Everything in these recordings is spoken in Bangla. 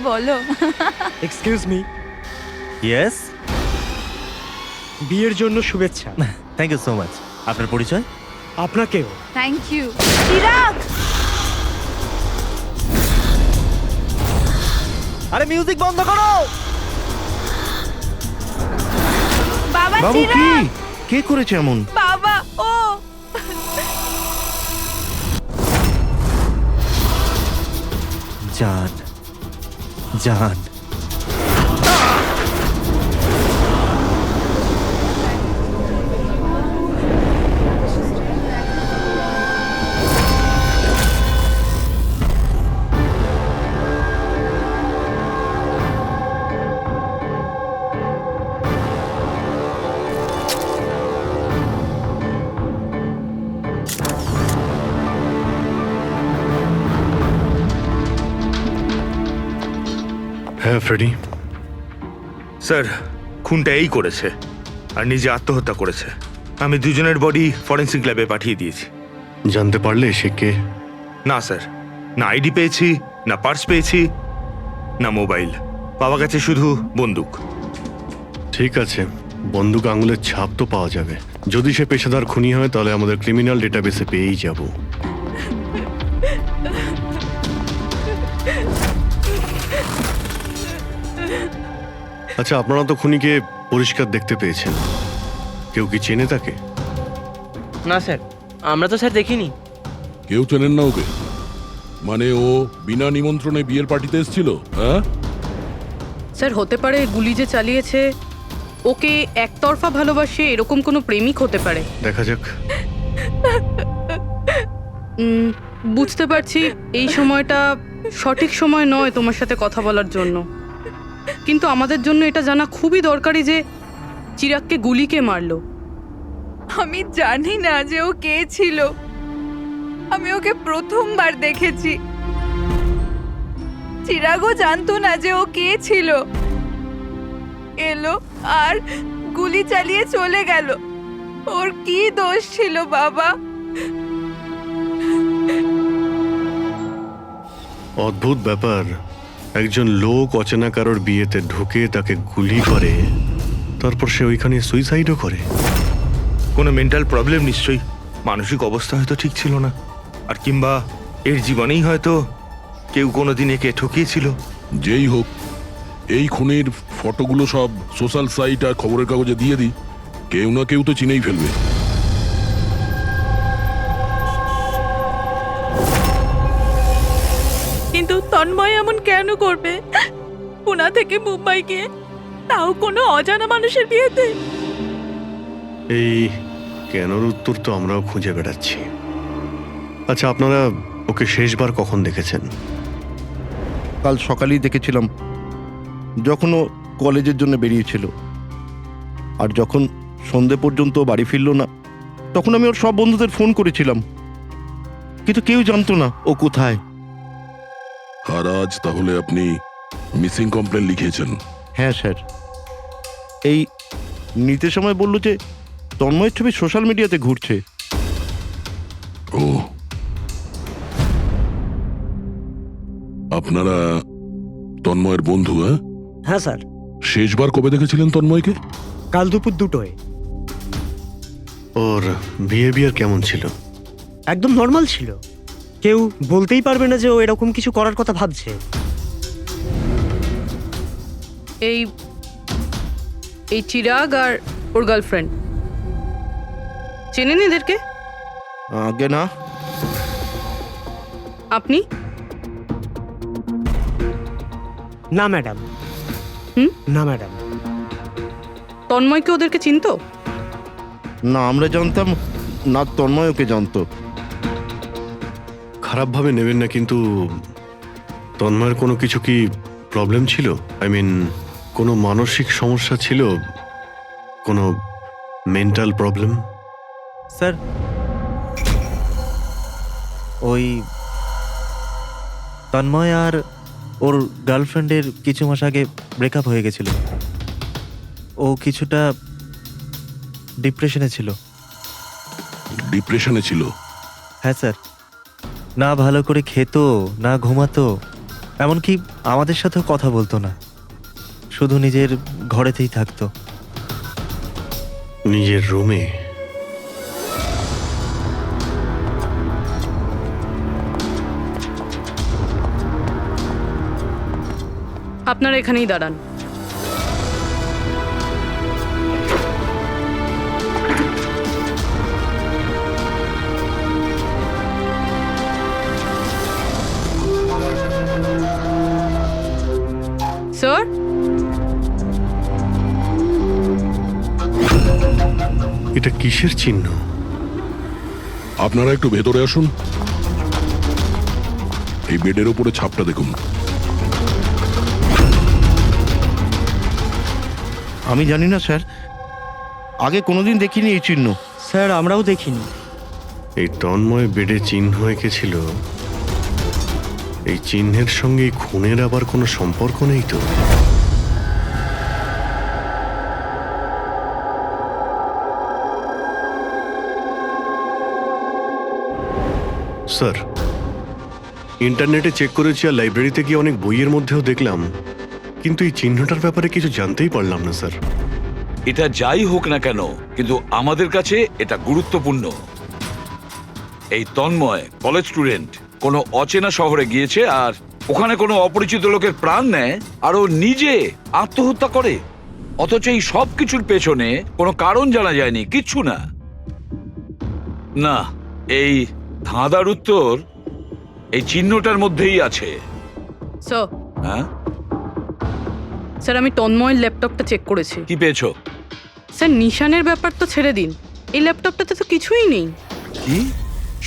বলো। এক্সকিউজ মি, ইয়েস, বিয়ের জন্য শুভেচ্ছা। Thank you so much. আপনার পরিচয়? আপনাকেও। Thank you. চিরাগ, আরে মিউজিক বন্ধ করো। বাবা বাবু কি চিরাগ, কে করেছে এমন? বাবা ও জান, জান, হ্যাঁ ফ্রেডি, স্যার, খুনটা এই করেছে আর নিজে আত্মহত্যা করেছে। আমি দুজনের বডি ফরেন্সিক ল্যাবে পাঠিয়ে দিয়েছি। জানতে পারলে সে কে? না স্যার, না আইডি পেয়েছি, না পার্স পেয়েছি, না মোবাইল। পাওয়া গেছে শুধু বন্দুক। ঠিক আছে, বন্দুক আঙুলের ছাপ তো পাওয়া যাবে। যদি সে পেশাদার খুনি হয় তাহলে আমাদের ক্রিমিনাল ডেটাবেসে পেয়েই যাব। আচ্ছা, আপনারা তো খুনিকে পরিষ্কার দেখতে পেয়েছেন, কেউ কি চেনে তাকে? না স্যার, আমরা তো স্যার দেখিনি। কেউ চেনেন না ওকে? মানে ও বিনা নিমন্ত্রণে বিয়ের পার্টিতে এসেছিল? হ্যাঁ স্যার, হতে পারে গুলি যে চালিয়েছে ওকে একতরফা ভালোবাসে এরকম কোনো প্রেমিক হতে পারে। দেখা যাক। বুঝতে পারছি এই সময়টা সঠিক সময় নয় তোমার সাথে কথা বলার জন্য, কিন্তু আমাদের জন্য এটা জানা খুবই দরকারি যে চিরাগকে গুলি কে মারলো। আমি জানি না যে ও কে ছিল। আমি ওকে প্রথমবার দেখেছি। চিরাগও জানতো না যে ও কে ছিল। এলো আর গুলি চালিয়ে চলে গেল। ওর কি দোষ ছিল বাবা? অদ্ভুত ব্যাপার, একজন লোক অচেনা কারোর বিয়েতে ঢুকে তাকে গুলি করে, তারপর সে ওইখানে সুইসাইডও করে। কোনো মেন্টাল প্রবলেম নিশ্চয়ই। মানসিক অবস্থা হয়তো ঠিক ছিল না, আর কিংবা এর জীবনেই হয়তো কেউ কোনোদিন একে ঠকিয়েছিল। যেই হোক, এই খুনের ফটোগুলো সব সোশ্যাল সাইট আর খবরের কাগজে দিয়ে দিই, কেউ না কেউ তো চিনেই ফেলবে। কিন্তু তন্ময় এমন কেন করবে? পুনা থেকে মুম্বাই গিয়ে, তাও কোনো অজানা মানুষের বিয়েতে। এই কেনর উত্তর তো আমরাও খুঁজে বেড়াচ্ছি। আচ্ছা, আপনারা ওকে শেষবার কখন দেখেছেন? কাল সকালেই দেখেছিলাম, যখন ও কলেজের জন্য বেরিয়েছিল। আর যখন সন্ধে পর্যন্ত বাড়ি ফিরল না, তখন আমি ওর সব বন্ধুদের ফোন করেছিলাম, কিন্তু কেউ জানতো না ও কোথায়। আর আজ তাহলে আপনি মিসিং কমপ্লেন লিখিয়েছেন? হ্যাঁ স্যার, এই নিতে সময় বলল যে তন্ময়ের ছবি সোশ্যাল মিডিয়াতে ঘুরছে। ও, আপনারা তন্ময়ের বন্ধু? হ্যাঁ হ্যাঁ স্যার, শেষবার কবে দেখেছিলেন তন্ময়কে? কাল দুপুর 2টোয়। ওর বিহেভিয়ার কেমন ছিল? একদম নর্মাল ছিল। কেউ বলতেই পারবে না যে ও এরকম কিছু করার কথা ভাবছে। এই এই চিরাগ আর ওর গার্লফ্রেন্ড চেনেন এদেরকে? আগে না। আপনি? না ম্যাডাম। না ম্যাডাম। তন্ময়কে ওদেরকে চিনতো? না আমরা জানতাম না, তন্ময় ওকে জানতো। খারাপভাবে নেবেন না, কিন্তু তন্ময়ের কোনো কিছু কি প্রবলেম ছিল? আই মিন, কোনো মানসিক সমস্যা ছিল? কোনো মেন্টাল প্রবলেম? স্যার, ওই তন্ময় আর ওর গার্লফ্রেন্ডের কিছু মাস আগে ব্রেকআপ হয়ে গেছিল। ও কিছুটা ডিপ্রেশনে ছিল। ডিপ্রেশনে ছিল? হ্যাঁ স্যার, না ভালো করে খেত, না ঘুমাতো, এমনকি আমাদের সাথেও কথা বলতো না, শুধু নিজের ঘরেতেই থাকতো। নিজের রুমে? আপনারা এখানেই দাঁড়ান। স্যার, এটা কিসের চিহ্ন? আপনারা একটু ভেতরে আসুন। এই বেডের ওপরে ছাপটা দেখুন। আমি জানি না স্যার, আগে কোনোদিন দেখিনি এই চিহ্ন। স্যার আমরাও দেখিনি। এই তন্ময় বেডে চিহ্ন এঁকেছিল, এই চিহ্নের সঙ্গে এই খুনের আবার কোনো সম্পর্ক নেই তো? স্যার, ইন্টারনেটে চেক করেছি আর লাইব্রেরিতে গিয়ে অনেক বইয়ের মধ্যেও দেখলাম, কিন্তু এই চিহ্নটার ব্যাপারে কিছু জানতেই পারলাম না স্যার। এটা যাই হোক না কেন, কিন্তু আমাদের কাছে এটা গুরুত্বপূর্ণ। এই তন্ময় কলেজ স্টুডেন্ট কোনো অচেনা শহরে গিয়েছে আর ওখানে কোনো অপরিচিত লোকের প্রাণ নেয় আর ও নিজে আত্মহত্যা করে, অথচ এই সব কিছুর পেছনে কোনো কারণ জানা যায়নি, কিচ্ছু না। না, এই ধাঁধার উত্তর এই চিহ্নটার মধ্যেই আছে। স্যার, হ্যাঁ, স্যার আমি তন্ময়ের ল্যাপটপটা চেক করেছি। কি পেয়েছো? স্যার নিশানের ব্যাপার তো ছেড়ে দিন, এই ল্যাপটপটাতে তো কিছুই নেই। কি?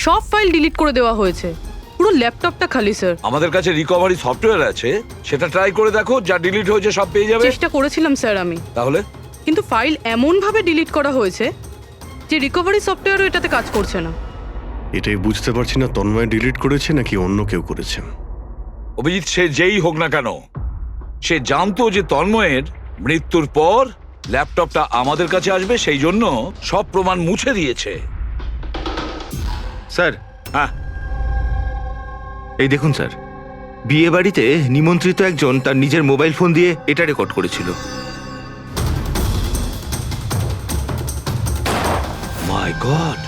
সব ফাইল ডিলিট করে দেওয়া হয়েছে, পুরো ল্যাপটপটা খালি স্যার। আমাদের কাছে রিকভারি সফটওয়্যার আছে, সেটা ট্রাই করে দেখো, যা ডিলিট হয়েছে সব পেয়ে যাবে। চেষ্টা করেছিলাম স্যার আমি, তাহলে? কিন্তু ফাইল এমন ভাবে ডিলিট করা হয়েছে যে রিকভারি সফটওয়্যারও এটাতে কাজ করছে না। এটাই বুঝতে পারছি না, তন্ময় ডিলিট করেছে নাকি অন্য কেউ করেছে। অভিজিৎ, সে যেই হোক না কেন, সে জানতো যে তন্ময়ের মৃত্যুর পর ল্যাপটপটা আমাদের কাছে আসবে, সেই জন্য সব প্রমাণ মুছে দিয়েছে। স্যার, হ্যাঁ, এই দেখুন স্যার, বিয়ে বাড়িতে নিমন্ত্রিত একজন তার নিজের মোবাইল ফোন দিয়ে এটা রেকর্ড করেছিল। মাই গড।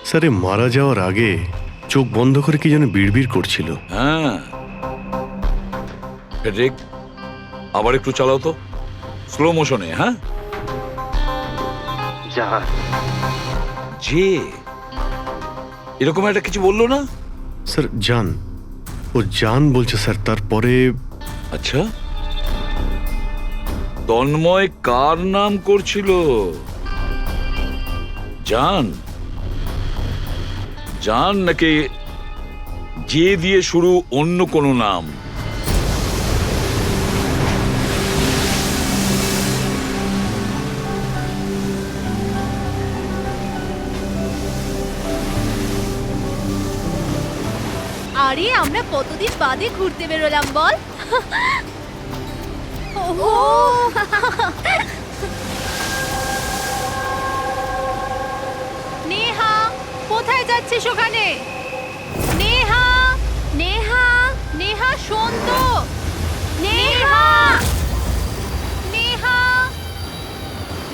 স্যার, এ মারা যাওয়ার আগে চোখ বন্ধ করে কি যেন বিড়বিড় করছিল। হ্যাঁ, ফেডরিক, আবার একটু চালাও তো, স্লো মোশনে। হ্যাঁ, যে এরকম একটা কিছু বললো না? স্যার জান, ও জান বলছে স্যার। তারপরে আচ্ছা, তন্ময় কার নাম করছিল? জান? জান নাকি যে দিয়ে শুরু অন্য কোনো নাম? আরে আমরা কতদিন বাদে ঘুরতে বেরোলাম বল। ওহো, নেহা কোথায় যাচ্ছিস ওখানে? নেহা, নেহা, নেহা শোন তো। নেহা, নেহা,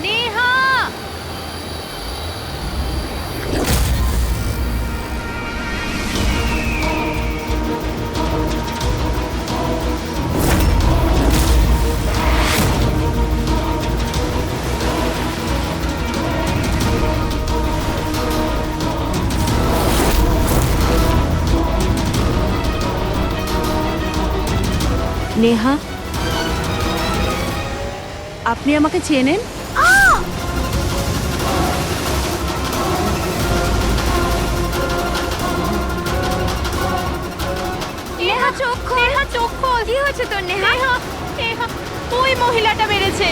নেহা। নেহা, আপনি আমাকে চেনেন? নেহা চোখ খোল, নেহা চোখ খোল। কি হয়েছে তোর নেহা? নেহা, নেহা, ওই মহিলাটা মেরেছে।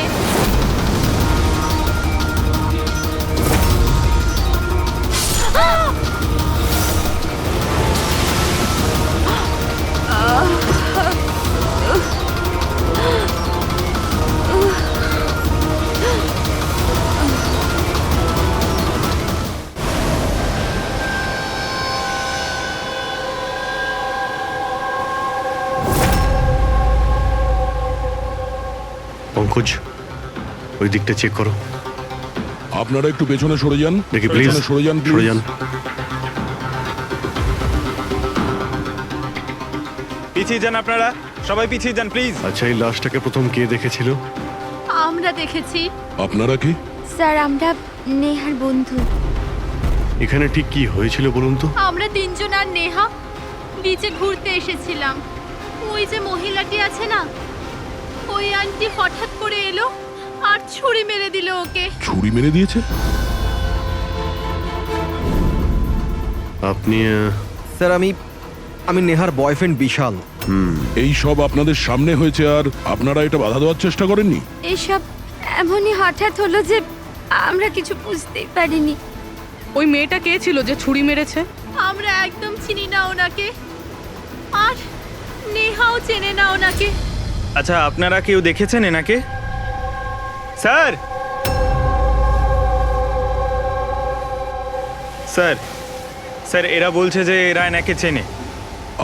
পঙ্কজ, ওই দিকটা চেক করো। আপনারা একটু পেছনে সরে যান, দেখি প্লিজ, পেছনে সরে যান, সরে please। যান। পিছিয়ে যান আপনারা, সবাই পিছিয়ে যান প্লিজ। আচ্ছা, এই লাশটাকে প্রথম কে দেখেছিল? আমরা দেখেছি আপনারা কি? স্যার, আমরা নেহার বন্ধু। এখানে ঠিক কি হয়েছিল বলুন তো? আমরা তিনজন আর নেহা বিচে ঘুরতে এসেছিলাম। ওই যে মহিলাটি আছে না, ওই আন্টি হঠাৎ করে এলো আর ছুরি মেরে দিল ওকে। ছুরি মেরে দিয়েছে? আপনি স্যার, আমি নেহার বয়ফ্রেন্ড বিশাল। এই সব আপনাদের সামনে হয়েছে আর আপনারা এটা বাধা দেওয়ার চেষ্টা করেননি? এইসব এমনই হঠাৎ হলো যে আমরা কিছু বুঝতেই পারিনি। ওই মেয়েটা কে ছিল যে ছুরি মেরেছে? আমরা একদম চিনি না ওনাকে, আর নেহাও চেনে না ওনাকে। আচ্ছা, আপনারা কেউ দেখেছেন এনাকে? স্যার, স্যার, স্যার, এরা বলছে যে এরা এনাকে চেনে।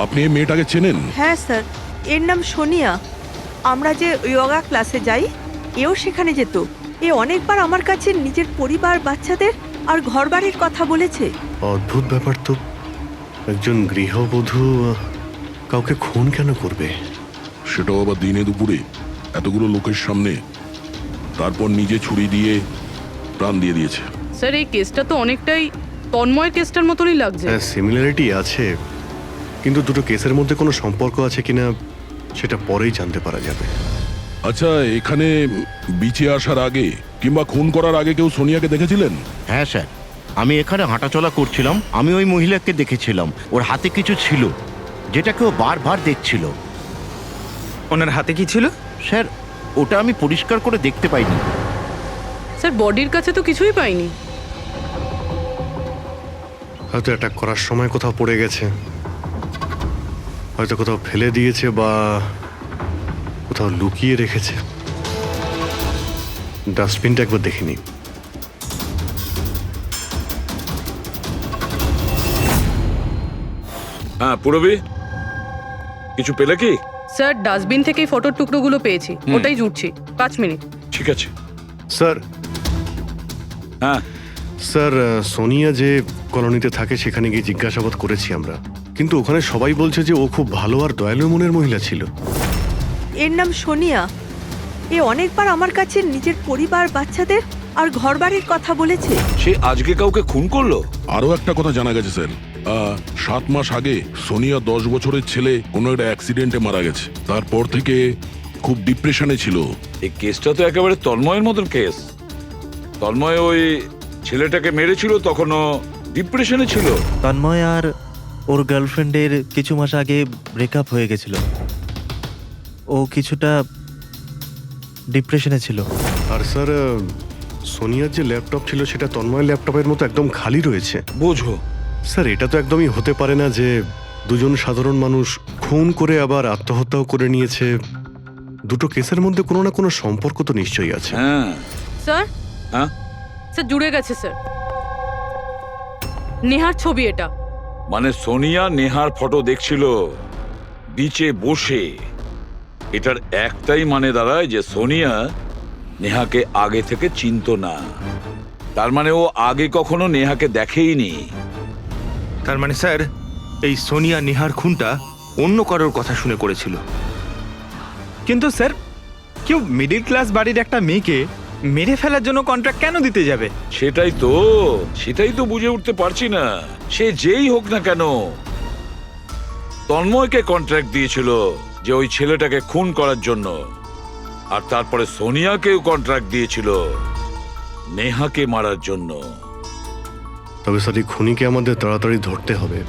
আপনি এই মেয়েটাকে চেনেন? হ্যাঁ স্যার, এর নাম সোনিয়া। আমরা যে যোগা ক্লাসে যাই, এও সেখানে যেত। এ অনেকবার আমার কাছে নিজের পরিবার, বাচ্চাদের আর ঘরবাড়ির কথা বলেছে। অদ্ভুত ব্যাপার তো, একজন গৃহবধূ কাউকে খুন কেন করবে? সেটাও আবার দিনে দুপুরে, এতগুলো লোকের সামনে, তারপর নিজে ছুরি দিয়ে প্রাণ দিয়ে দিয়েছে। স্যার, এই কেসটা তো অনেকটাই তন্ময়ের কেসটার মতনই লাগছে। হ্যাঁ, সিমিলারিটি আছে, কিন্তু দুটো কেসের মধ্যে কোনো সম্পর্ক আছে কিনা সেটা পরেই জানতে পারা যাবে। আচ্ছা, এখানে বিচে আসার আগে কিংবা খুন করার আগে কেউ সোনিয়াকে দেখেছিলেন? হ্যাঁ স্যার, আমি এখানে হাঁটাচলা করছিলাম, আমি ওই মহিলাকে দেখেছিলাম। ওর হাতে কিছু ছিল যেটা কেউ বারবার দেখছিল। ওনার হাতে কি ছিল? স্যার, ওটা আমি পরিষ্কার করে দেখতে পাইনি। স্যার, বডির কাছে তো কিছুই পাইনি। হয়তো অ্যাটাক করার সময় কোথাও পড়ে গেছে, হয়তো কোথাও ফেলে দিয়েছে বা কোথাও লুকিয়ে রেখেছে। ডাস্টবিনটা একবার দেখিনি। হ্যাঁ পুরবি, কিছু পেলে কি? স্যার, ডাস্টবিন থেকেই ফটোর টুকরোগুলো পেয়েছি, ওটাই জুটছি। 5 মিনিট। ঠিক আছে স্যার। হ্যাঁ স্যার, সোনিয়া যে কলোনিতে থাকে সেখানে গিয়ে জিজ্ঞাসাবাদ করেছি আমরা, কিন্তু ওখানে সবাই বলছে যে ও খুব ভালো আর দয়ালু মনের মহিলা ছিল। এর নাম সোনিয়া। এ অনেকবার আমার কাছে নিজের পরিবার, বাচ্চাদের আর ঘরবাড়ির কথা বলেছে। সে আজকে কাউকে খুন করলো? আরো একটা কথা জানা গেছে স্যার, 7 মাস আগে সোনিয়া 10 বছরের ছেলে কোনো একটা অ্যাক্সিডেন্টে মারা গেছে। তারপর থেকে খুব ডিপ্রেশনে ছিল। এই কেসটা তো একেবারে তন্ময়ের মতন কেস। তন্ময় ওই ছেলেটাকে মেরেছিল, তখনও ডিপ্রেশনে ছিল। তন্ময় আর ওর গার্লফ্রেন্ডের কিছু মাস আগে ব্রেকআপ হয়ে গেছিল। ও কিছুটা ডিপ্রেশনে ছিল। আর স্যার, সোনিয়ার যে ল্যাপটপ ছিল সেটা তন্ময়ের ল্যাপটপের মতো একদম খালি রয়েছে। বোঝো স্যার, এটা তো একদমই হতে পারে না যে দুজন সাধারণ মানুষ খুন করে আবার আত্মহত্যাও করে নিয়েছে। দুটো কেসের মধ্যে কোনো না কোনো সম্পর্ক তো নিশ্চয়ই আছে। হ্যাঁ স্যার, হ্যাঁ স্যার জুড়ে গেছে স্যার। নেহার ছবি এটা। মানে সোনিয়া নেহার ফটো দেখছিল বিচে বসে। এটার একটাই মানে দাঁড়ায় যে সোনিয়া নেহাকে আগে থেকে চিনতো না। তার মানে ও আগে কখনো নেহাকে দেখেইনি। তার মানে স্যার, এই সোনিয়া নেহার খুনটা অন্য কারোর কথা শুনে করেছিল। কিন্তু স্যার, কেউ মিডল ক্লাস বাড়ির একটা মেয়েকে মেরে ফেলার জন্য কন্ট্রাক্ট কেন দিতে যাবে? সেটাই তো বুঝে উঠতে পারছি না। সে যেই হোক না কেন, তন্ময়কে কন্ট্রাক্ট দিয়েছিল যে ওই ছেলেটাকে খুন করার জন্য, আর তারপরে সোনিয়াকেও কন্ট্রাক্ট দিয়েছিল নেহাকে মারার জন্য। তবে স্যার, এই খুনিকে আমাদের তাড়াতাড়ি ধরতে হবে,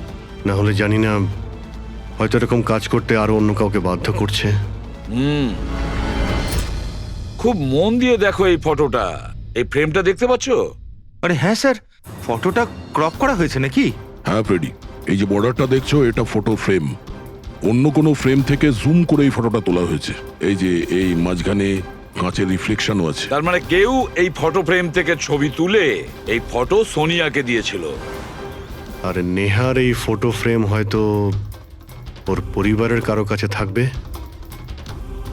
না হলে জানি না হয়তো এরকম কাজ করতে আরো অন্য কাউকে বাধ্য করছে। খুব মন দিয়ে দেখো এই ফটোটা, এই ফ্রেমটা দেখতে পাচ্ছ? আরে হ্যাঁ স্যার, ফটোটা ক্রপ করা হয়েছে নাকি? হ্যাঁ ফ্রেডি, এই যে বর্ডারটা দেখছো এটা ফটো ফ্রেম। অন্য কোনো ফ্রেম থেকে জুম করে এই ফটোটা তোলা হয়েছে। এই যে এই মাঝখানে কাঁচের রিফ্লেকশনও আছে। তার মানে কেউ এই ফটো ফ্রেম থেকে ছবি তুলে এই ফটো সোনিয়াকে দিয়েছিল। আর নেহার এই ফটো ফ্রেম হয়তো ওর পরিবারের কারো কাছে থাকবে,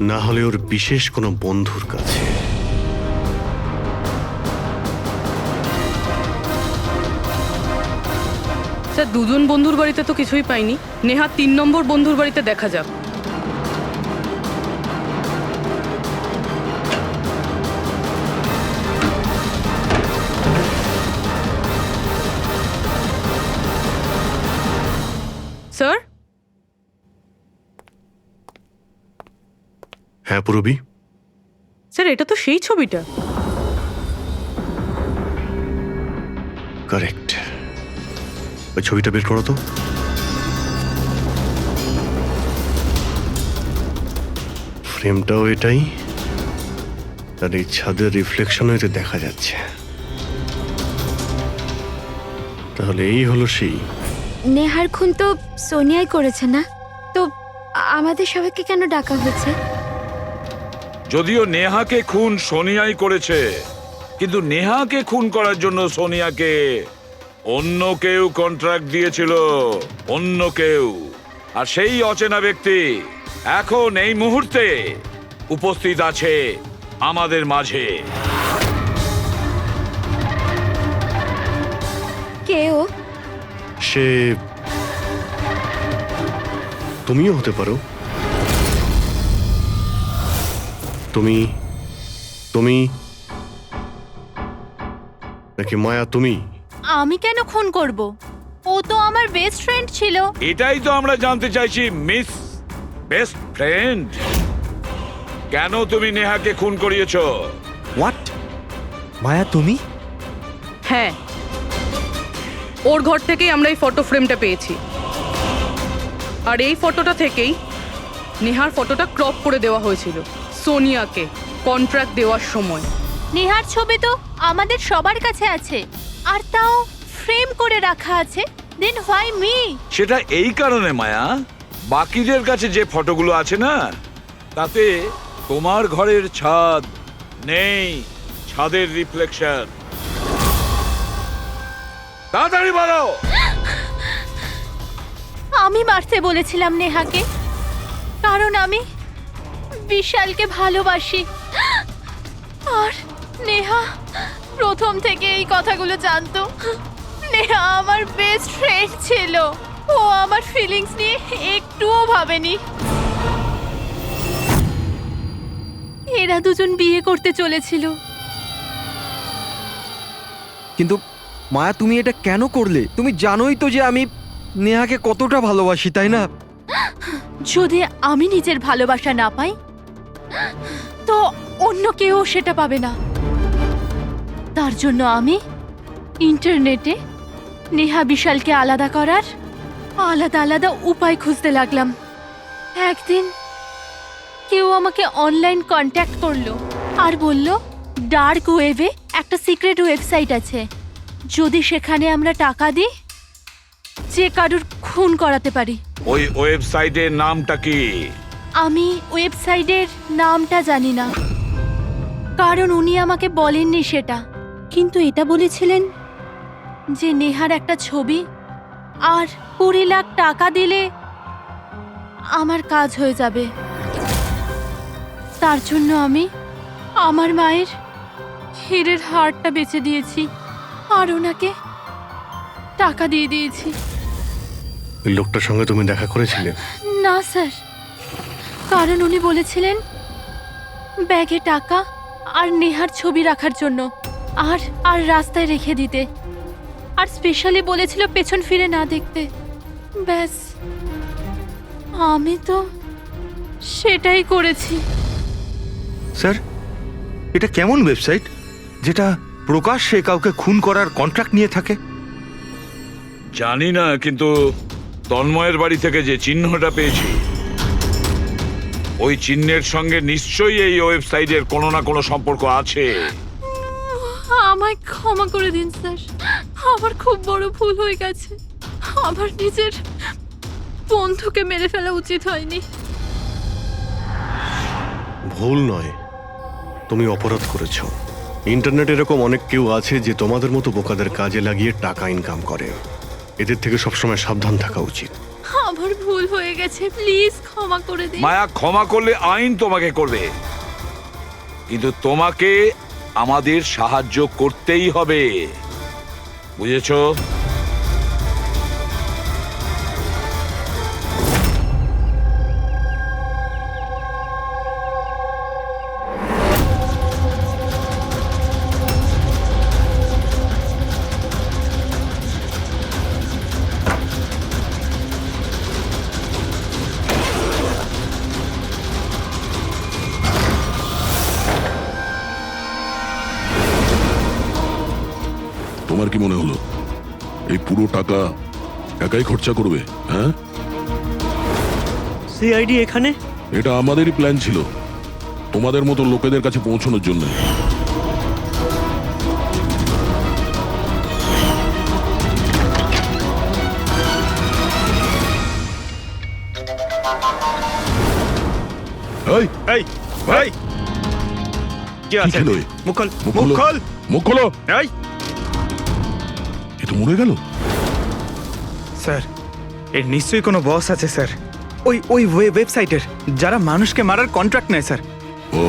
না হলে ওর বিশেষ কোনো বন্ধুর কাছে। স্যার, দুজন বন্ধুর বাড়িতে তো কিছুই পাইনি। নেহা 3 নম্বর বন্ধুর বাড়িতে দেখা যাক। স্যার, হ্যাঁ পূরবী, স্যার এটা তো সেই ছবিটা। কারেক্ট। ওই ছবিটা বের করো তো। ফ্রেমটাও এটাই, আর এই ছাদের রিফ্লেকশনও এতে দেখা যাচ্ছে। তাহলে এই হলো সেই। নেহার খুন তো সোনিয়াই করেছে না? তো আমাদের সবাইকে কেন ডাকা হয়েছে? যদিও নেহাকে খুন সোনিয়াই করেছে, কিন্তু নেহাকে খুন করার জন্য সোনিয়াকে অন্য কেউ কন্ট্রাক্ট দিয়েছিল, অন্য কেউ। আর সেই অচেনা ব্যক্তি এখন এই মুহূর্তে উপস্থিত আছে আমাদের মাঝে। কেউ? সে তুমিও হতে পারো। তুমি তুমি নাকি মায়া তুমি? আমি কেন খুন করব? ও তো আমার বেস্ট ফ্রেন্ড ছিল। এটাই তো আমরা জানতে চাইছি মিস বেস্ট ফ্রেন্ড। কেন তুমি নেহাকে খুন করিয়েছো? হোয়াট? মায়া তুমি? হ্যাঁ, ওর ঘর থেকেই আমরা এই ফটো ফ্রেমটা পেয়েছি। আর এই ফটোটা থেকেই নেহার ফটোটা ক্রপ করে দেওয়া হয়েছিল সোনিয়াকে কন্ট্রাক্ট দেওয়ার সময়। নেহার ছবি তো আমাদের সবার কাছে আছে, আর তাও ফ্রেম করে রাখা আছে। Then why me? সেটা এই কারণে মায়া, বাকিদের কাছে যে ফটোগুলো আছে না, তাতে তোমার ঘরের ছাদ নেই, ছাদের রিফ্লেকশন। তাড়াতাড়ি বলো। আমি মারতে বলেছিলাম নেহাকে, কারণ আমি বিশালকে ভালোবাসি। আর নেহা প্রথম থেকে এই কথাগুলো জানতো। নেহা আমার বেস্ট ফ্রেন্ড ছিল, ও আমার ফিলিংস নিয়ে একটুও ভাবেনি। এরা দুজন বিয়ে করতে চলেছিল। কিন্তু মায়া, তুমি এটা কেন করলে? তুমি জানোই তো যে আমি নেহাকে কতটা ভালোবাসি, তাই না? যদি আমি নিজের ভালোবাসা না পাই, তো অন্য কেউ সেটা পাবে না। তার জন্য আমি ইন্টারনেটে নেহা বিশালকে আলাদা করার আলাদা আলাদা উপায় খুঁজতে লাগলাম। একদিন কেউ আমাকে অনলাইন কন্ট্যাক্ট করলো আর বলল ডার্ক ওয়েবে একটা সিক্রেট ওয়েবসাইট আছে, যদি সেখানে আমরা টাকা দিই যে কারুর খুন করাতে পারি। ওই ওয়েবসাইটের নামটা কি? আমি ওয়েবসাইটের নামটা জানি না, কারণ উনি আমাকে বলেননি সেটা। কিন্তু এটা বলেছিলেন যে নেহার একটা ছবি আর 20 লাখ টাকা দিলে আমার কাজ হয়ে যাবে। তার জন্য আমি আমার মায়ের হীরের হারটা বেচে দিয়েছি আর ওনাকে টাকা দিয়ে দিয়েছি। ওই লোকটার সঙ্গে তুমি দেখা করেছিলে? না স্যার, কারণ উনি বলেছিলেন ব্যাগে টাকা আর নেহার ছবি রাখার জন্য, আর আর রাস্তায় রেখে দিতে, আর স্পেশালি বলেছিল পেছন ফিরে না দেখতে। ব্যাস, আমি তো সেটাই করেছি। স্যার, এটা কেমন ওয়েবসাইট যেটা প্রকাশ্যে কাউকে খুন করার কন্ট্রাক্ট নিয়ে থাকে? জানি না, কিন্তু তন্ময়ের বাড়ি থেকে যে চিহ্নটা পেয়েছি, ওই চিহ্নের সঙ্গে নিশ্চয়ই এই ওয়েবসাইটের কোনো না কোনো সম্পর্ক আছে। আমায় ক্ষমা করে দিন স্যার, আমার খুব বড় ভুল হয়ে গেছে। আমার নিজের বন্ধুকে মেরে ফেলা উচিত হয়নি। ভুল নয়, তুমি অপরাধ করেছো। ইন্টারনেটে এরকম অনেক কেউ আছে যে তোমাদের মতো বোকাদের কাজে লাগিয়ে টাকা ইনকাম করে। এদের থেকে সবসময় সাবধান থাকা উচিত। আমার ভুল হয়ে গেছে, প্লিজ ক্ষমা করে দিন। মায়া, ক্ষমা করলে আইন তোমাকে করবে, কিন্তু তোমাকে আমাদের সাহায্য করতেই হবে, বুঝেছো? তোমার কি মনে হলো এই পুরো টাকা একাই খরচা করবে? হ্যাঁ, সিআইডি এখানে? এটা আমাদেরই প্ল্যান ছিল, তোমাদের মতো লোকেদের কাছে পৌঁছানোর জন্য। এই এই এই কি আছে? ছিল এ? মুখ খোল, মুখ মুখ খোলো। খোল। মুখ খোলো। এই এ তো মরে গেল। স্যার, এর নিশ্চয়ই কোনো বস আছে স্যার, ওই ওয়েবসাইটের যারা মানুষকে মারার কন্ট্রাক্ট নেয় স্যার। ও,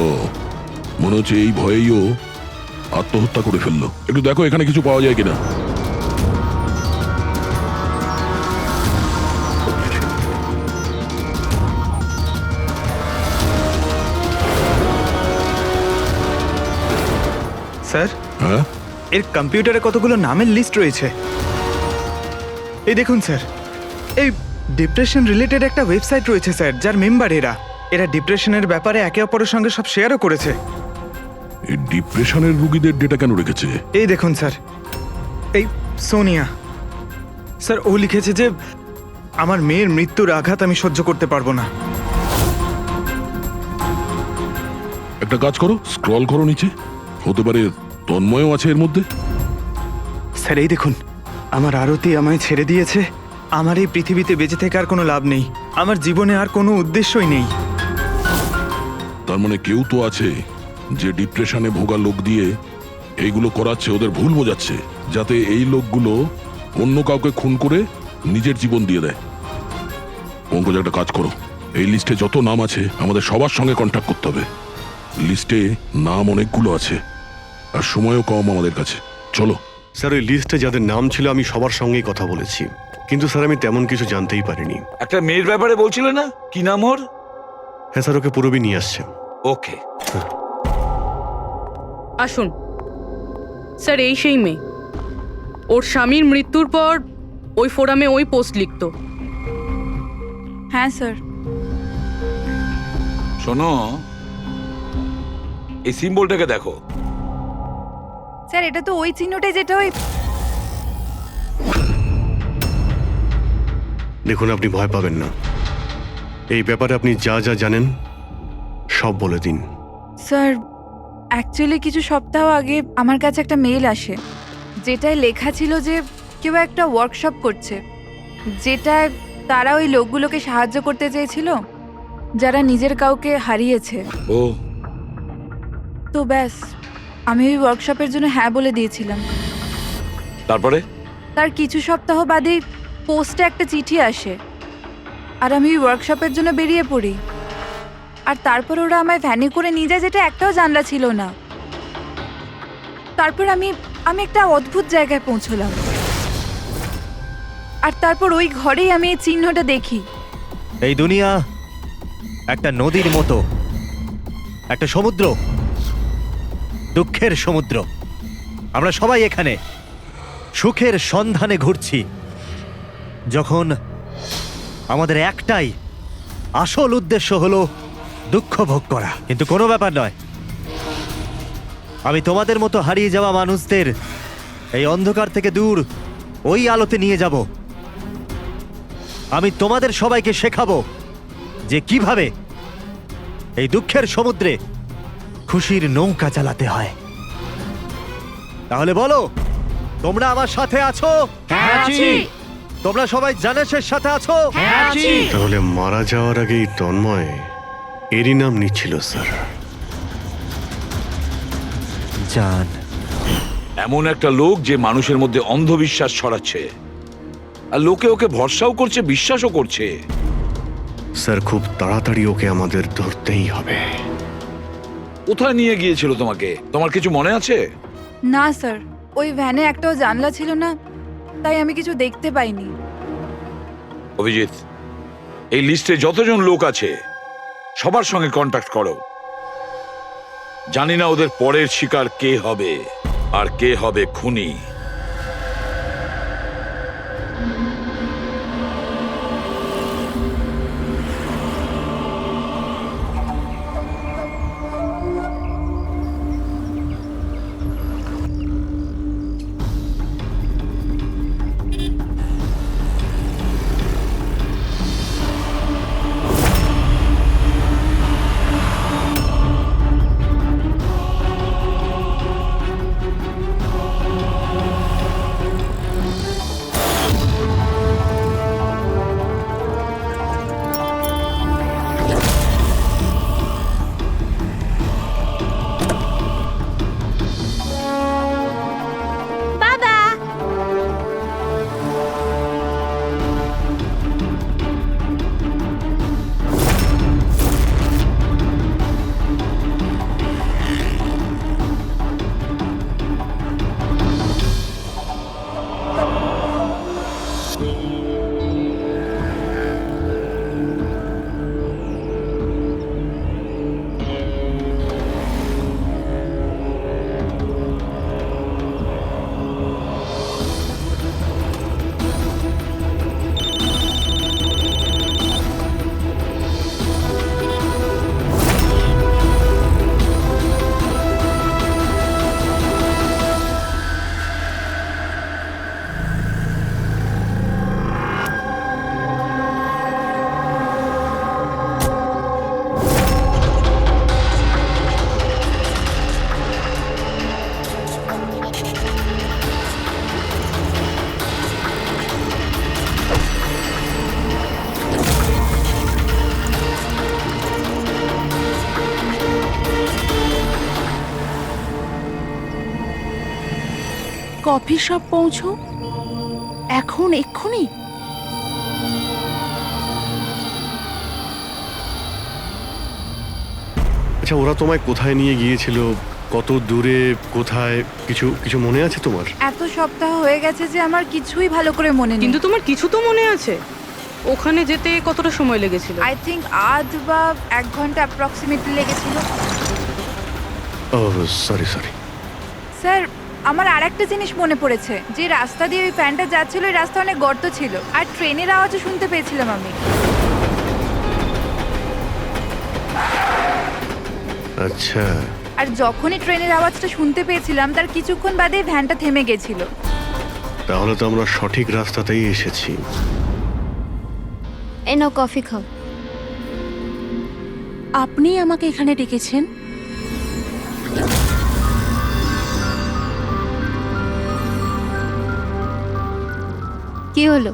মনে হচ্ছে এই ভয়েই ও আত্মহত্যা করে ফেললো। একটু দেখো এখানে কিছু পাওয়া যায় কিনা। স্যার, হ্যাঁ, এর কম্পিউটারে কতগুলো নামের লিস্ট রয়েছে। এই দেখুন স্যার, এই ডিপ্রেশন রিলেটেড একটা ওয়েবসাইট রয়েছে স্যার, যার মেম্বার এরা ডিপ্রেশনের ব্যাপারে একে অপরের সঙ্গে সব শেয়ারও করেছে। এই ডিপ্রেশনের রোগীদের ডেটা কেন রেখেছে? এই দেখুন স্যার, এই সোনিয়া স্যার, ও লিখেছে যে আমার মেয়ের মৃত্যুর আঘাত আমি সহ্য করতে পারবো না। একটা কাজ করো, স্ক্রল করো নিচে, হতে পারে তন্ময়ও আছে এর মধ্যে। স্যার এই দেখুন, আমার আরতি আমায় ছেড়ে দিয়েছে, আমার এই পৃথিবীতে বেঁচে থেকে আর কোনো লাভ নেই, আমার জীবনে আর কোনো উদ্দেশ্যই নেই। তার মানে কেউ তো আছে যে ডিপ্রেশনে ভোগা লোক দিয়ে এইগুলো করাচ্ছে, ওদের ভুল বোঝাচ্ছে, যাতে এই লোকগুলো অন্য কাউকে খুন করে নিজের জীবন দিয়ে দেয়। পঙ্কজ, একটা কাজ করো, এই লিস্টে যত নাম আছে আমাদের সবার সঙ্গে কন্ট্যাক্ট করতে হবে। লিস্টে নাম অনেকগুলো আছে আর সময়ও কম আমাদের কাছে। চলো। স্যার, ওই লিস্টে যাদের নাম ছিল আমি সবার সঙ্গেই কথা বলেছি, কিন্তু স্যার আমি তেমন কিছু জানতেই পারিনি। একটা মেয়ের ব্যাপারে বলছিলে না, কি নাম ওর? হ্যাঁ স্যার, ওকে পুরবি নিয়ে আসছে। ওকে, আসুন স্যার, এই সেই মেয়ে। ওর স্বামীর মৃত্যুর পর ওই ফোরামে ওই পোস্ট লিখতো। হ্যাঁ স্যার। শোনো, এই সিম্বলটাকে দেখো। স্যার, এটা তো ওই চিহ্নটাই যেটা ওই। দেখুন, আপনি ভয় পাবেন না, এই ব্যাপারে আপনি যা যা জানেন সব বলে দিন। স্যার, অ্যাকচুয়ালি কিছু সপ্তাহ আগে আমার কাছে একটা মেল আসে, যেটায় লেখা ছিল যে কেউ একটা ওয়ার্কশপ করছে, যেটায় তারা ওই লোকগুলোকে সাহায্য করতে চেয়েছিল যারা নিজের কাউকে হারিয়েছে। ও, তো ব্যাস, আমি ওই ওয়ার্কশপের জন্য হ্যাঁ বলে দিয়েছিলাম। তারপরে? তার কিছু সপ্তাহ বাদেই পোস্টে একটা চিঠি আসে, আর আমি ওই ওয়ার্কশপের জন্য বেরিয়ে পড়ি। আর তারপর ওরা আমায় ভ্যানে করে নিয়ে যায়, যেটা একটাও জানলা ছিল না। তারপর আমি একটা অদ্ভুত জায়গায় পৌঁছলাম, আর তারপর ওই ঘরেই আমি এই চিহ্নটা দেখি। এই দুনিয়া একটা নদীর মতো, একটা সমুদ্র, দুঃখের সমুদ্র। আমরা সবাই এখানে সুখের সন্ধানে ঘুরছি, যখন আমাদের একটাই আসল উদ্দেশ্য হলো দুঃখ ভোগ করা। কিন্তু কোনো ব্যাপার নয়, আমি তোমাদের মতো হারিয়ে যাওয়া মানুষদের এই অন্ধকার থেকে দূর ওই আলোতে নিয়ে যাব। আমি তোমাদের সবাইকে শেখাবো যে কিভাবে এই দুঃখের সমুদ্রে খুশির নৌকা চালাতে হয়। তাহলে বলো, তোমরা আমার সাথে আছো? হ্যাঁ, আছি। তোমরা সবাই জানেশের সাথে আছো? হ্যাঁ, আছি। তাহলে মারা যাওয়ার আগেই তন্ময় এরই নাম নিচ্ছিল স্যার। জান, এমন একটা লোক যে মানুষের মধ্যে অন্ধবিশ্বাস ছড়াচ্ছে, আর লোকে ওকে ভরসাও করছে, বিশ্বাসও করছে। স্যার খুব তাড়াতাড়ি ওকে আমাদের ধরতেই হবে। কোথায় নিয়ে গিয়েছিল তোমাকে, তোমার কিছু মনে আছে? না স্যার, ওই ভ্যানে একটাও জানলা ছিল না, তাই আমি কিছু দেখতে পাইনি। অভিজিৎ, এই লিস্টে যতজন লোক আছে সবার সঙ্গে কন্ট্যাক্ট করো। জানি না ওদের পরের শিকার কে হবে আর কে হবে খুনি। কফি শপ পৌঁছো এখন, এক্ষুনি? আচ্ছা, ওরা তোমায় কোথায় নিয়ে গিয়েছিল, কত দূরে, কোথায়, কিছু কিছু মনে আছে তোমার? এত সপ্তাহ হয়ে গেছে যে আমার কিছুই ভালো করে মনে নেই। কিন্তু তোমার কিছু তো মনে আছে? ওখানে যেতে কতটা সময় লেগেছিল? আই থিঙ্ক আধ বা 1 ঘন্টা অ্যাপ্রক্সিমেটলি লেগেছিল। ও সরি সরি। স্যার, আমার আরেকটা জিনিস মনে পড়েছে, যে রাস্তা দিয়ে ওই ফ্যানটা যাচ্ছিল ওই রাস্তা অনেক গর্ত ছিল, আর ট্রেনের আওয়াজও শুনতে পেয়েছিলাম আমি। আচ্ছা, আর যখনই ট্রেনের আওয়াজটা শুনতে পেয়েছিলাম তার কিছুক্ষণ বাদেই ভ্যানটা থেমে গেছিল। তাহলে তো আমরা সঠিক রাস্তাতেই এসেছি। এই নাও কফি খাও। আপনি আমাকে এখানে ডেকেছেন? কি হলো,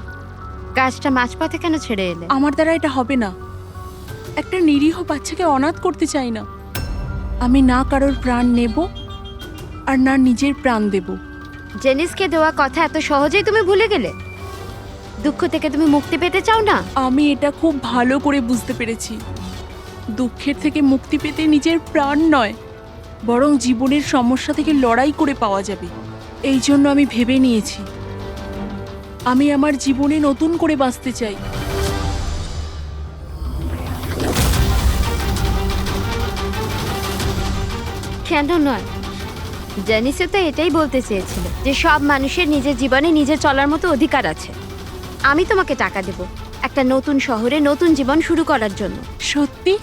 কাজটা মাঝপথে কেন ছেড়ে এলে? আমার দ্বারা এটা হবে না। একটা নিরীহ বাচ্চাকে অনাথ করতে চাই না। আমি না কারোর প্রাণ নেব আর না নিজের প্রাণ দেব। জেনিসকে দেওয়া কথা এত সহজেই তুমি ভুলে গেলে? দুঃখ থেকে তুমি মুক্তি পেতে চাও না? আমি এটা খুব ভালো করে বুঝতে পেরেছি। দুঃখের থেকে মুক্তি পেতে নিজের প্রাণ নয়, বরং জীবনের সমস্যা থেকে লড়াই করে পাওয়া যাবে। এই জন্য আমি ভেবে নিয়েছি, আমি আমার জীবনে নতুন করে বাঁচতে চাই। কেন নয়? জেনিসও তো এটাই বলতে চেয়েছিল যে সব মানুষের নিজের জীবনে নিজে চলার মতো অধিকার আছে। আমি তোমাকে টাকা দেব একটা নতুন শহরে নতুন জীবন শুরু করার জন্য। সত্যি?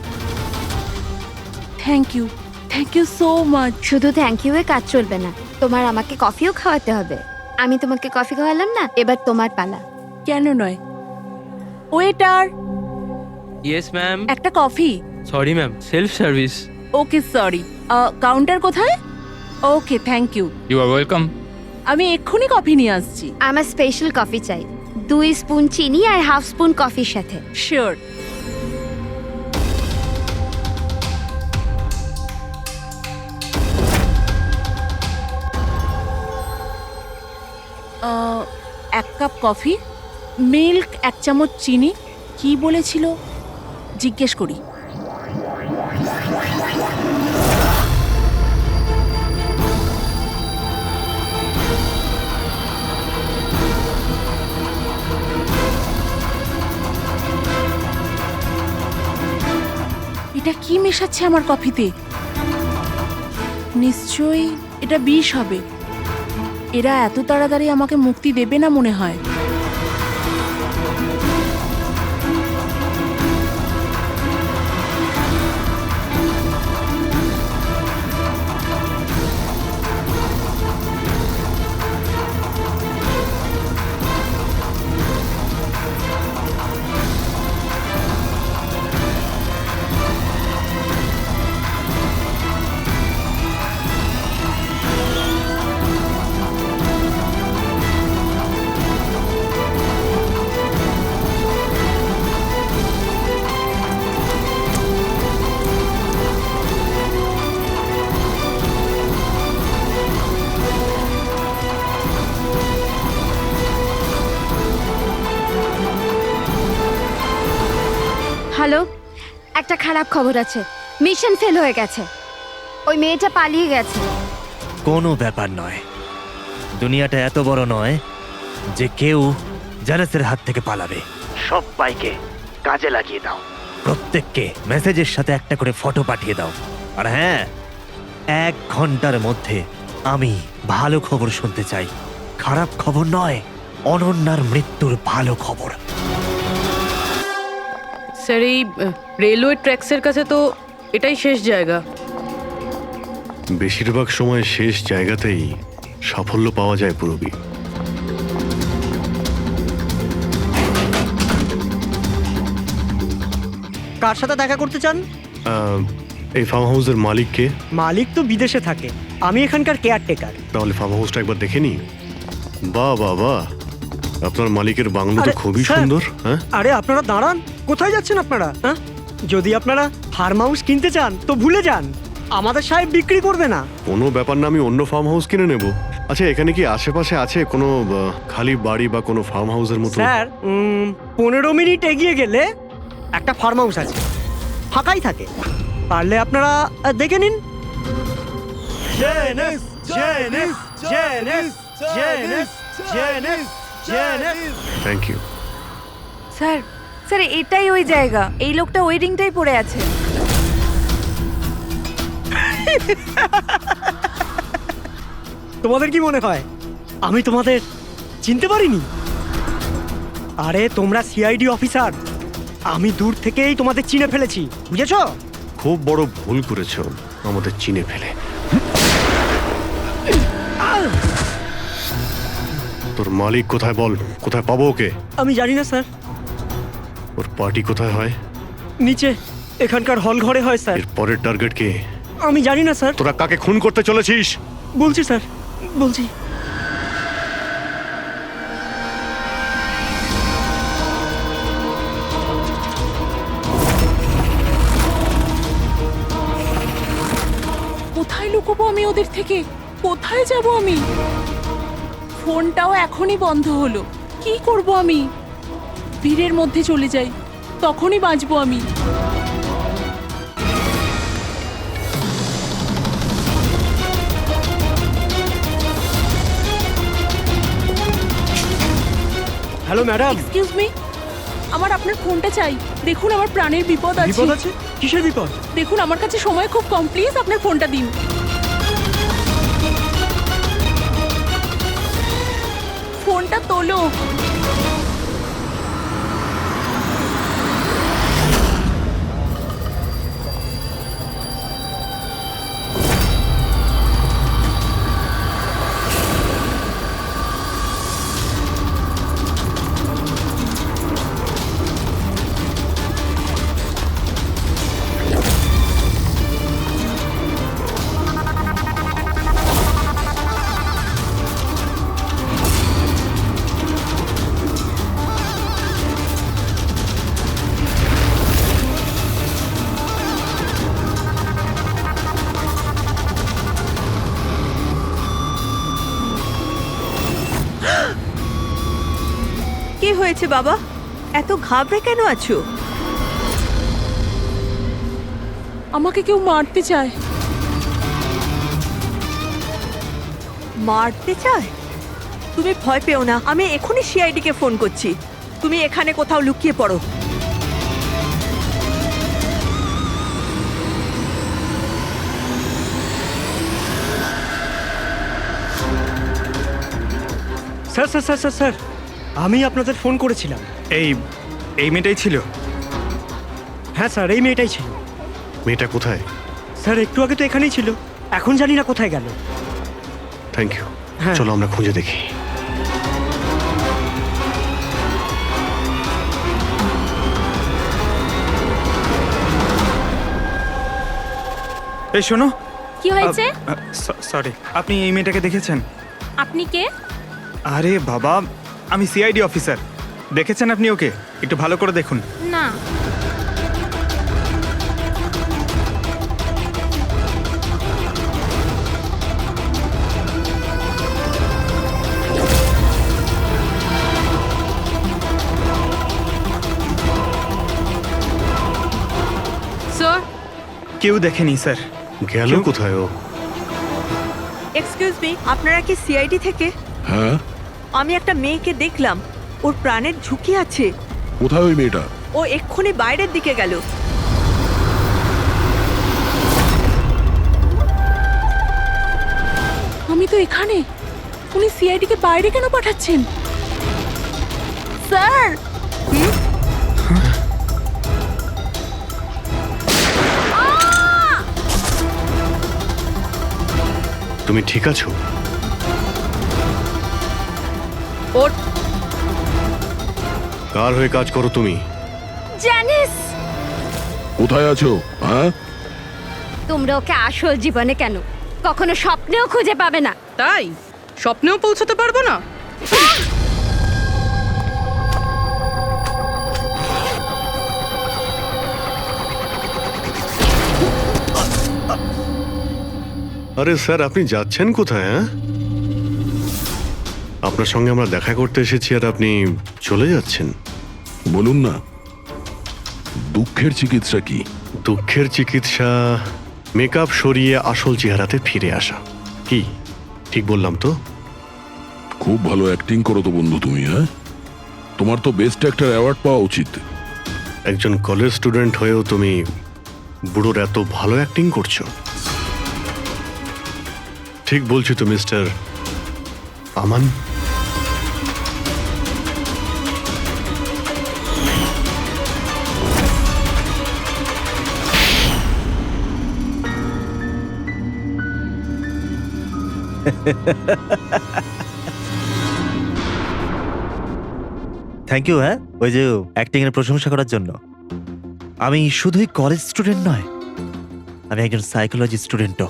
Thank you, thank you so much. শুধু থ্যাংক ইউ এ কাজ চলবে না, তোমার আমাকে কফিও খাওয়াতে হবে। আমি তোমাকে কফি খাওয়ালাম না, এবার তোমার পালা। কেন নয়? Waiter, yes ma'am. একটা coffee. Sorry ma'am, self service. Okay sorry, counter কোথায়? Okay thank you. You are welcome. আমি এক্ষুনি কফি নিয়ে আসছি। আমার স্পেশাল কফি চাই, 2 স্পুন চিনি আর হাফ স্পুন কফির সাথে। শিওর। এক কাপ কফি মিল্ক 1 চামচ চিনি কি বলেছিল জিজ্ঞেস করি। এটা কি মেশাচ্ছে আমার কফিতে? নিশ্চয়ই এটা বিষ হবে। এরা এত তাড়াতাড়ি আমাকে মুক্তি দেবে না মনে হয়। হ্যালো, একটা খারাপ খবর আছে। মিশন ফেল হয়ে গেছে। ওই মেয়েটা পালিয়ে গেছে। কোনো ব্যাপার নয়, দুনিয়াটা এত বড় নয় যে কেউ জানাসের হাত থেকে পালাবে। সবাইকে কাজে লাগিয়ে দাও, প্রত্যেককে মেসেজের সাথে একটা করে ফটো পাঠিয়ে দাও। আর হ্যাঁ, 1 ঘন্টার মধ্যে আমি ভালো খবর শুনতে চাই। খারাপ খবর নয়, অনন্যার মৃত্যুর ভালো খবর। স্যার, এই রেলওয়ে ট্র্যাক্সের কাছে তো এটাই শেষ জায়গা। বেশিরভাগ সময় শেষ জায়গাতেই সাফল্য পাওয়া যায় পুরবী। কার সাথে দেখা করতে চান? এই ফার্ম হাউসের মালিককে। মালিক তো বিদেশে থাকে, আমি এখানকার কেয়ারটেকার। তাহলে ফার্ম হাউসটা একবার দেখে নি। বাহ বাহ বাহ, আপনার মালিকের বাংলো তো আরে, খুবই স্যার। সুন্দর। হ্যাঁ, আরে আপনারা দাঁড়ান, কোথায় যাচ্ছেন আপনারা? হ্যাঁ, যদি আপনারা ফার্ম হাউস কিনতে চান তো ভুলে যান, আমাদের সাহেব বিক্রি করবে না। কোনো ব্যাপার না, আমি অন্য ফার্ম হাউস কিনে নেব। আচ্ছা, এখানে কি আশেপাশে আছে কোনো খালি বাড়ি বা কোনো ফার্ম হাউসের মতো? স্যার 15 মিনিট এগিয়ে গেলে একটা ফার্ম হাউস আছে, ফাঁকাই থাকে, পারলে আপনারা দেখে নিন। Thank you. স্যার, স্যার এটাই ওই জায়গা। এই লোকটা ওই রিংটাই পড়ে আছে। তোমাদের কি মনে হয় আমি তোমাদের চিনতে পারিনি? আরে তোমরা সিআইডি অফিসার, আমি দূর থেকেই তোমাদের চিনে ফেলেছি, বুঝেছো? খুব বড় ভুল করেছো আমাদের চিনে ফেলে। তোর মালিক কোথায় বল, কোথায় পাবো ওকে? আমি জানি না স্যার। ওর পার্টি কোথায় হয়? নিচে এখানকার হল ঘরে হয় স্যার। এর পরের টার্গেট কে? আমি জানি না স্যার। তোরা কাকে খুন করতে চলেছিস? বলছি স্যার, বলছি। কোথায় লুকোবো আমি ওদের থেকে? কোথায় যাব আমি? ফোনটাও এখনই বন্ধ হলো। কি করব আমি? ভিড়ের মধ্যে চলে যাই, তখনই বাঁচবো আমি। Hello madam. এক্সকিউজ মি, আমার আপনার ফোনটা চাই। দেখুন আমার প্রাণের বিপদ আছে। বিপদ আছে? কিসের বিপদ? দেখুন আমার কাছে সময় খুব কম, প্লিজ আপনার ফোনটা দিন। ফোনটা তোলো। হয়েছে বাবা? এত ঘাবড়ে কেন আছো? আমাকে কেউ মারতে চায়। মারতে চায়? তুমি ভয় পেও না, আমি এখনই সিআইডি কে ফোন করছি। তুমি এখানে কোথাও লুকিয়ে পড়ো। Sir sir sir sir sir আমি আপনাদের ফোন করেছিলাম। এই মেয়েটাই ছিল। হ্যাঁ স্যার, এই মেয়েটাই ছিল। মেয়েটা কোথায়? স্যার একটু আগে তো এখানেই ছিল, এখন জানি না কোথায় গেল। Thank you. হ্যাঁ। চলো আমরা খুঁজে দেখি। এই শোনো। কি হয়েছে? সরি, আপনি এই মেয়েটাকে দেখেছেন? আপনি কে? আরে বাবা, আমি সিআইডি অফিসার। দেখেছেন আপনি ওকে? একটু ভালো করে দেখুন। না। স্যার, কেউ দেখেনি স্যার। গেল কেউ- কোথায় ও? এক্সকিউজ মি, আপনারা কি সিআইডি থেকে? হ্যাঁ, আমি একটা মেয়েকে দেখলাম, ওর প্রাণের ঝুঁকি আছে। কোথায় ওই মেয়েটা? ও এক্ষুনি বাইরের দিকে গেল। আমি তো এখানে। উনি সিআইডি কে বাইরে কেন পাঠাচ্ছেন? স্যার, তুমি ঠিক আছো? ওর কার হয়ে কাজ করো তুমি? জানিস কোথায় আছো? হ্যাঁ, তোমরা ওকে আসল জীবনে কেন কখনো স্বপ্নেও খুঁজে পাবে না। তাই স্বপ্নেও পৌঁছাতে পারবো না? আরে স্যার, আপনি যাচ্ছেন কোথায়? হ্যাঁ, আপনার সঙ্গে আমরা দেখা করতে এসেছি আর আপনি চলে যাচ্ছেন। বলুন না, দুঃখের চিকিৎসা কি? দুঃখের চিকিৎসা মেকআপ সরিয়ে আসল চেহারাতে ফিরে আসা। কি ঠিক বললাম তো? খুব ভালো অ্যাক্টিং করো তো বন্ধু তুমি। হ্যাঁ, তোমার তো বেস্ট অ্যাক্টর অ্যাওয়ার্ড পাওয়া উচিত। একজন কলেজ স্টুডেন্ট হয়েও তুমি বুড়োর এত ভালো অ্যাক্টিং করছো। ঠিক বলছি তো মিস্টার আমান? Thank you. হ্যাঁ, ওই যে অ্যাক্টিং এর প্রশংসা করার জন্য। আমি শুধুই কলেজ স্টুডেন্ট নয়, আমি একজন সাইকোলজি স্টুডেন্টও।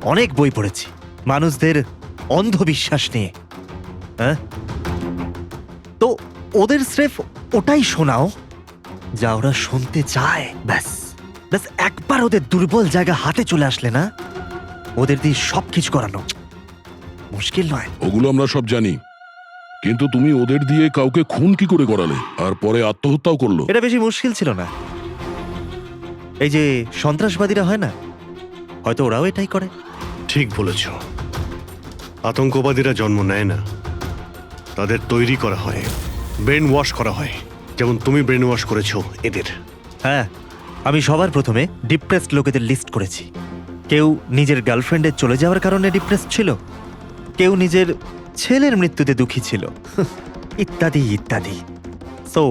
অনেক বই পড়েছি মানুষদের অন্ধবিশ্বাস নিয়ে। হ্যাঁ, তো ওদের স্রেফ ওটাই শোনাও যা ওরা শুনতে চায়। ব্যাস ব্যাস, একবার ওদের দুর্বল জায়গা হাতে চলে আসলে না, ওদের দিয়ে সবকিছু করানো মুশকিল নয়। ওগুলো আমরা সব জানি, কিন্তু তুমি ওদের দিয়ে কাউকে খুন কি করে করালে আর পরে আত্মহত্যাও করলো? এটা বেশি মুশকিল ছিল না। এই যে সন্ত্রাসবাদীরা হয় না, হয়তো ওরাও এটাই করে। ঠিক বলেছ। আতঙ্কবাদীরা জন্ম নেয় না, তাদের তৈরি করা হয়, ব্রেন ওয়াশ করা হয়, যেমন তুমি ব্রেন ওয়াশ করেছো এদের। হ্যাঁ, আমি সবার প্রথমে ডিপ্রেসড লোকেদের লিস্ট করেছি। কেউ নিজের গার্লফ্রেন্ডের চলে যাওয়ার কারণে ডিপ্রেসড ছিল, কেউ নিজের ছেলের মৃত্যুতে দুঃখী ছিল, ইত্যাদি ইত্যাদি। সো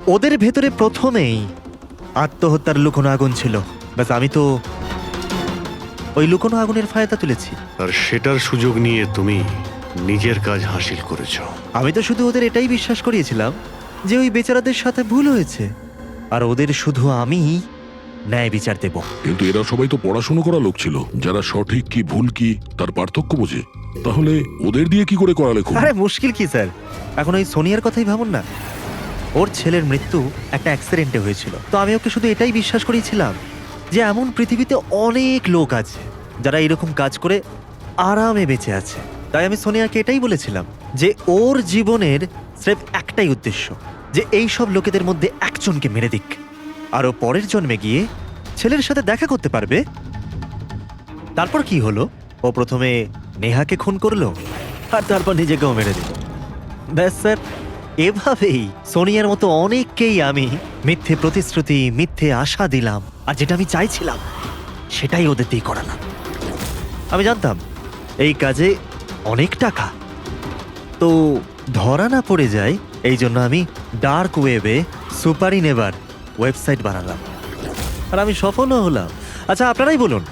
ওদের ভেতরে প্রথমেই আত্মহত্যার লুকোনো আগুন ছিল। ব্যাস, আমি তো ওই লুকোনো আগুনের ফায়দা তুলেছি। আর সেটার সুযোগ নিয়ে তুমি নিজের কাজ হাসিল করেছো। আমি তো শুধু ওদের এটাই বিশ্বাস করিয়েছিলাম যে ওই বেচারাদের সাথে ভুল হয়েছে, আর ওদের শুধু আমি ন্যায় বিচার দেব। কিন্তু এরা সবাই তো পড়াশোনা করা লোক ছিল, যারা সঠিক কি ভুল কি তার পার্থক্য বোঝে। তাহলে ওদের দিয়ে কি করে করালে খুন? আরে মুশকিল কি স্যার, এখন ওই সোনিয়ার কথাই ভাবুন না। ওর ছেলের মৃত্যু একটা অ্যাক্সিডেন্টে হয়েছিল, তো আমি ওকে শুধু এটাই বিশ্বাস করিয়েছিলাম যে এমন পৃথিবীতে অনেক লোক আছে যারা এরকম কাজ করে আরামে বেঁচে আছে। তাই আমি সোনিয়াকে এটাই বলেছিলাম যে ওর জীবনের স্রেফ একটাই উদ্দেশ্য, যে এই সব লোকেদের মধ্যে একজনকে মেরে দিক, আরও পরের জন্মে গিয়ে ছেলের সাথে দেখা করতে পারবে। তারপর কি হলো, ও প্রথমে নেহাকে খুন করলো আর তারপর নিজেকেও মেরে দিল। ব্যাস স্যার, এভাবেই সোনিয়ার মতো অনেককেই আমি মিথ্যে প্রতিশ্রুতি, মিথ্যে আশা দিলাম, আর যেটা আমি চাইছিলাম সেটাই ওদের দিয়ে করালাম। আমি জানতাম এই কাজে অনেক টাকা, তো ধরা না পড়ে যায়, এই জন্য আমি ডার্ক ওয়েবে সুপারি নেভার ওয়েবসাইট বানালাম, আর আমি সফলও হলাম। আচ্ছা, আপনারাই বলুন,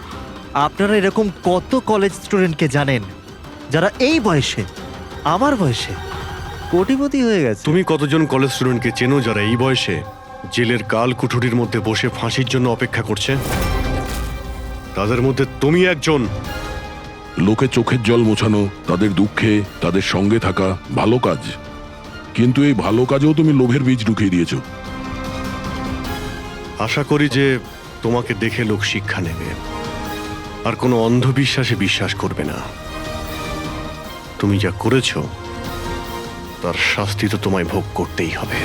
আপনারা এরকম কত কলেজ স্টুডেন্টকে জানেন যারা এই বয়সে, আমার বয়সে, কোটিপতি হয়ে গেছে? তুমি কতজন কলেজ স্টুডেন্টকে চেনো যারা এই বয়সে জেলের কাল কুঠুরির মধ্যে বসে ফাঁসির জন্য অপেক্ষা করছে? তাদের মধ্যে তুমি একজন। লোকে চোখের জল মোছানো, তাদের দুঃখে তাদের সঙ্গে থাকা ভালো কাজ, কিন্তু এই ভালো কাজেও তুমি লোভের বীজ ঢুকিয়ে দিয়েছো। আশা করি যে তোমাকে দেখে লোক শিক্ষা নেবে আর কোনো অন্ধবিশ্বাসে বিশ্বাস করবে না। তুমি যা করেছো তার শাস্তি তো তোমায় ভোগ করতেই হবে।